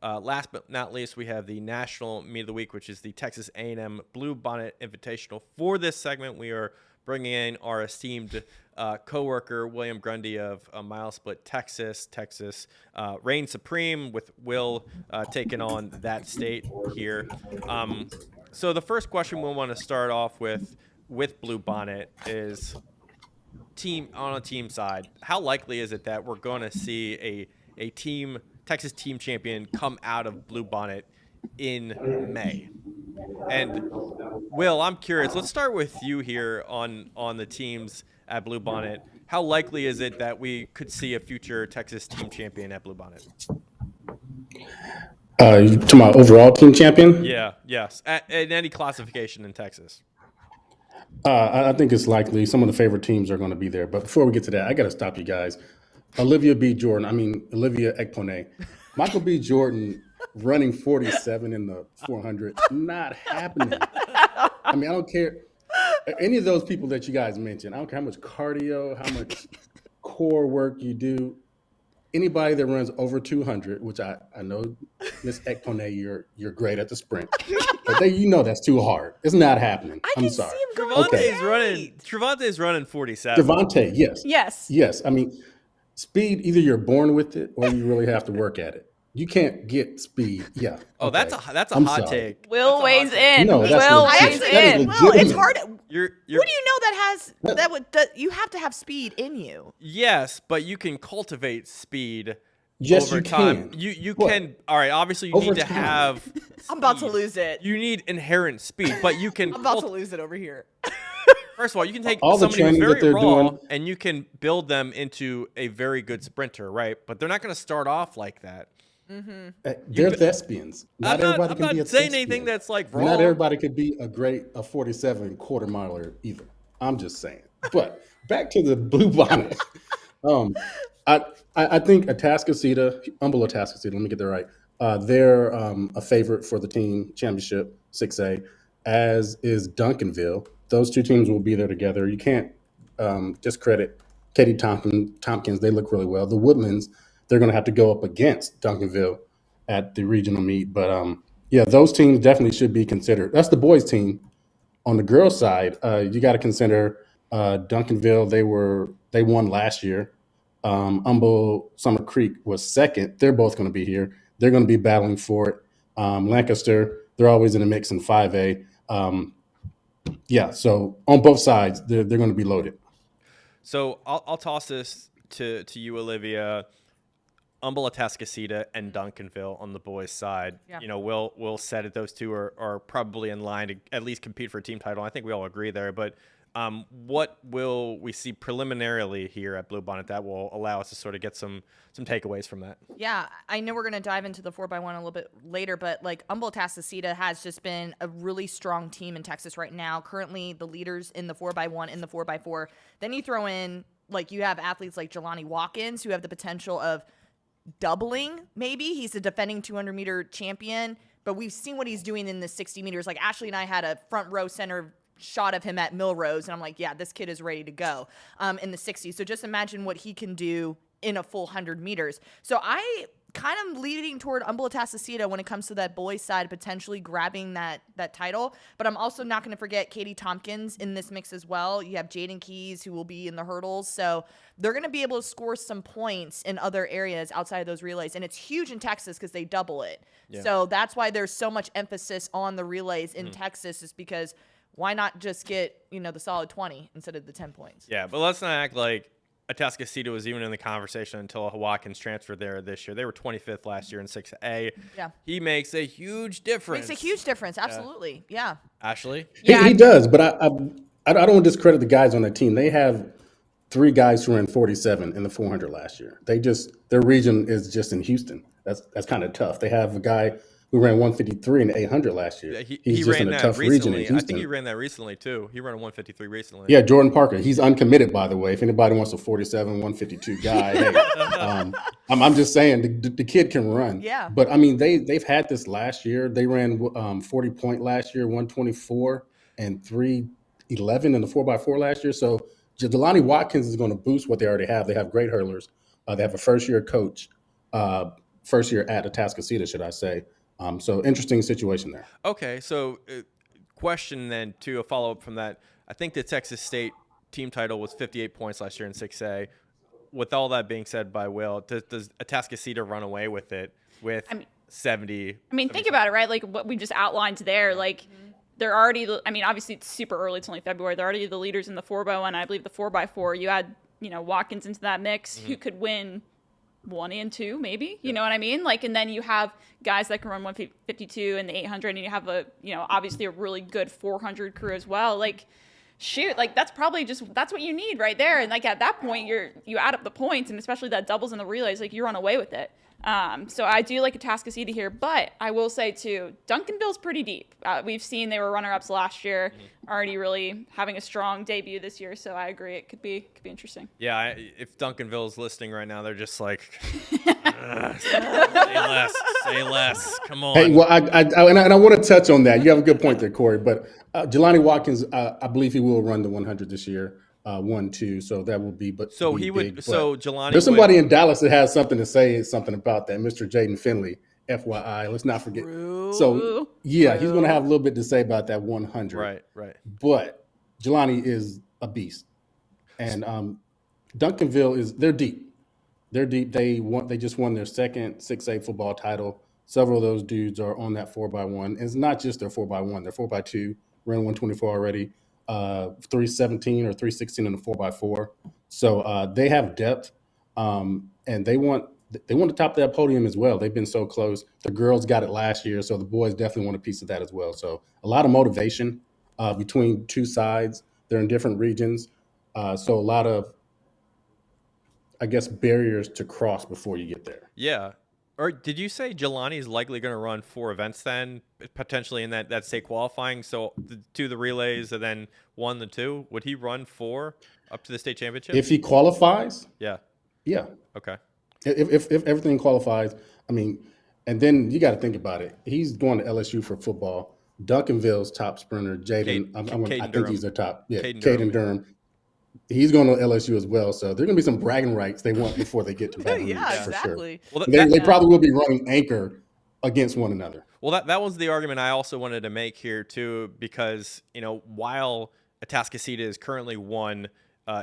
last but not least, we have the national meet of the week, which is the Texas A&M Bluebonnet Invitational. For this segment, we are bringing in our esteemed coworker William Grundy of MileSplit, Texas. Texas reigns supreme with Will taking on that state here. So the first question we want to start off with Bluebonnet is team on a team side. How likely is it that we're going to see a team Texas team champion come out of Bluebonnet in May? And Will, I'm curious. Let's start with you here on the teams at Bluebonnet. How likely is it that we could see a future Texas team champion at Bluebonnet? You talking about overall team champion? Yeah, yes. In any classification in Texas. I think it's likely some of the favorite teams are going to be there. But before we get to that, I got to stop you guys. Olivia Ekpone. Michael B. Jordan running 47 in the 400. Not happening. I mean, I don't care. Any of those people that you guys mentioned, I don't care how much cardio, how much core work you do. Anybody that runs over 200, which I know, Miss Ekpone, you're great at the sprint, but that's too hard. It's not happening. I'm sorry. See him going Trevante's running 47. Trevante, yes. Yes. I mean, speed. Either you're born with it, or you really have to work at it. You can't get speed. Yeah. Oh, okay. that's a hot take. Will weighs in. No, Will weighs in. Will, it's hard. Who do you know that you have to have speed in you? Yes, but you can cultivate speed. Yes, over you time. can. You can. All right. Obviously, you Over need to time. have. Speed. I'm about to lose it. You need inherent speed, but you can. I'm about to lose it over here. First of all, you can take All the somebody who's training that very they're raw, doing. and you can build them into a very good sprinter, right? But they're not going to start off like that. They're thespians. Not everybody I'm can be a not saying thespian. anything that's like wrong. Not everybody could be a 47 quarter miler either. I'm just saying. But back to the Bluebonnet. I think Humble Atascocita, let me get that right. They're a favorite for the team championship 6A, as is Duncanville. Those two teams will be there together. You can't discredit Katie Tompkins. They look really well. The Woodlands, they're going to have to go up against Duncanville at the regional meet. But those teams definitely should be considered. That's the boys' team. On the girls' side, you got to consider Duncanville. They won last year. Humble Summer Creek was second. They're both going to be here. They're going to be battling for it. Lancaster, they're always in the mix in 5A. So on both sides, they're going to be loaded. So I'll toss this to you, Olivia. Humble Atascocita and Duncanville on the boys' side. Yeah. Will said it. Those two are probably in line to at least compete for a team title. I think we all agree there. But what will we see preliminarily here at Bluebonnet that will allow us to sort of get some takeaways from that? Yeah, I know we're going to dive into the 4x1 a little bit later, but Humble Atascocita has just been a really strong team in Texas right now. Currently, the leaders in the 4x1 and the 4x4. Then you throw in, you have athletes like Jelani Watkins who have the potential of doubling, maybe. He's a defending 200-meter champion, but we've seen what he's doing in the 60 meters. Ashley and I had a front row center shot of him at Millrose, and I'm like, yeah, this kid is ready to go in the 60s. So just imagine what he can do in a full 100 meters. So I kind of leaning toward Humble Atascocita when it comes to that boys side, potentially grabbing that title. But I'm also not going to forget Katie Tompkins in this mix as well. You have Jaden Keys, who will be in the hurdles. So they're going to be able to score some points in other areas outside of those relays. And it's huge in Texas because they double it. Yeah. So that's why there's so much emphasis on the relays in Texas, is because why not just get, the solid 20 instead of the 10 points? Yeah, but let's not act like Atascocita was even in the conversation until Watkins transferred there this year. They were 25th last year in 6A. Yeah. He makes a huge difference. Makes a huge difference, absolutely. Yeah. Ashley? Yeah. He does, but I don't want to discredit the guys on that team. They have 3 guys who ran 47 in the 400 last year. Their region is just in Houston. That's kind of tough. They have a guy who ran 153 in the 800 last year. Yeah, He's just in a tough region in Houston. I think he ran that recently, too. He ran a 153 recently. Yeah, Jordan Parker. He's uncommitted, by the way. If anybody wants a 47, 152 guy, hey. I'm just saying the kid can run. Yeah. But, I mean, they've had this last year. They ran 40-point last year, 124 and 311 in the 4x4 last year. So Jelani Watkins is going to boost what they already have. They have great hurlers. They have a first-year coach. first year at Atascocita, should I say. So interesting situation there. Okay, so question then to a follow up from that. I think the Texas State team title was 58 points last year in 6A. With all that being said by Will, does Atascocita run away with it with 70? I mean, think about it, right? Like what we just outlined there. Like they're already. I mean, obviously it's super early. It's only February. They're already the leaders in the 4x1. I believe the 4x4. You add Watkins into that mix, who could win 1 and 2, maybe. You know what I mean? Like, and then you have guys that can run 152 and the 800, and you have obviously a really good 400 crew as well. Like, shoot, like that's what you need right there. And like at that point, you add up the points, and especially that doubles in the relays, like you run away with it. So I do like Atascocita here, but I will say too, Duncanville's pretty deep. We've seen they were runner-ups last year, already really having a strong debut this year. So I agree, it could be interesting. Yeah, if Duncanville's listening right now, they're just like, say less. Come on. Hey, well, I want to touch on that. You have a good point there, Corey. But Jelani Watkins, I believe he will run the 100 this year. 1-2, so that will be. But so be he big. would. So Jelani. There's somebody in Dallas that has something to say about that. Mr. Jaden Finley, FYI. Let's not forget. So yeah, he's going to have a little bit to say about that 100. Right. But Jelani is a beast, and Duncanville they're deep. They're deep. They just won their second 6A football title. Several of those dudes are on that 4x1. And it's not just their 4x1. They're 4x2. Ran 124 already. 317 or 316 in the 4x4. So they have depth, and they want to top that podium as well. They've been so close. The girls got it last year, so the boys definitely want a piece of that as well. So a lot of motivation between two sides. They're in different regions, so a lot of, I guess, barriers to cross before you get there. Yeah. Or did you say Jelani is likely going to run 4 events then, potentially in that state qualifying? So the relays and then 1 the 2. Would he run 4 up to the state championship? If he qualifies? Yeah. Okay. If everything qualifies, I mean, and then you got to think about it. He's going to LSU for football. Duncanville's top sprinter, Jaden. I think he's their top. Yeah, Caden Durham. He's going to LSU as well, so there are going to be some bragging rights they want before they get to Baton Rouge, for exactly. sure. Well, they probably will be running anchor against one another. Well, that was the argument I also wanted to make here too, because while Atascocita is currently 1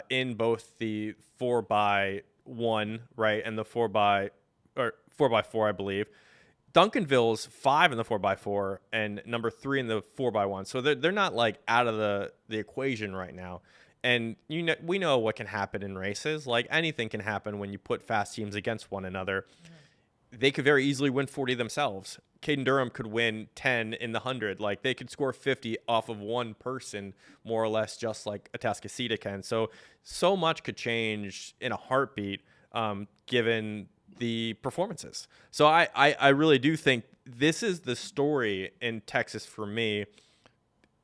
in both the 4x1, right, and the 4x4, I believe. Duncanville's 5 in the 4x4 and number 3 in the 4x1, so they're not like out of the equation right now. And we know what can happen in races. Like anything can happen when you put fast teams against one another. They could very easily win 40 themselves. Caden Durham could win 10 in the 100. Like they could score 50 off of one person, more or less, just like Atascocita can. So much could change in a heartbeat, given the performances. So I really do think this is the story in Texas for me.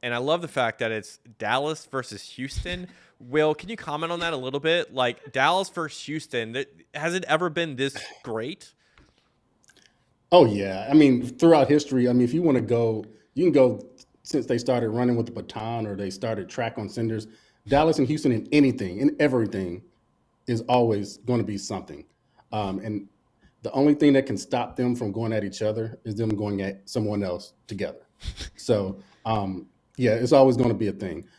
And I love the fact that it's Dallas versus Houston. Will, can you comment on that a little bit? Like Dallas versus Houston, has it ever been this great? Oh, yeah. I mean, throughout history, I mean, if you want to go, you can go since they started running with the baton or they started track on cinders. Dallas and Houston in anything, in everything, is always going to be something. And the only thing that can stop them from going at each other is them going at someone else together. So, yeah, it's always going to be a thing.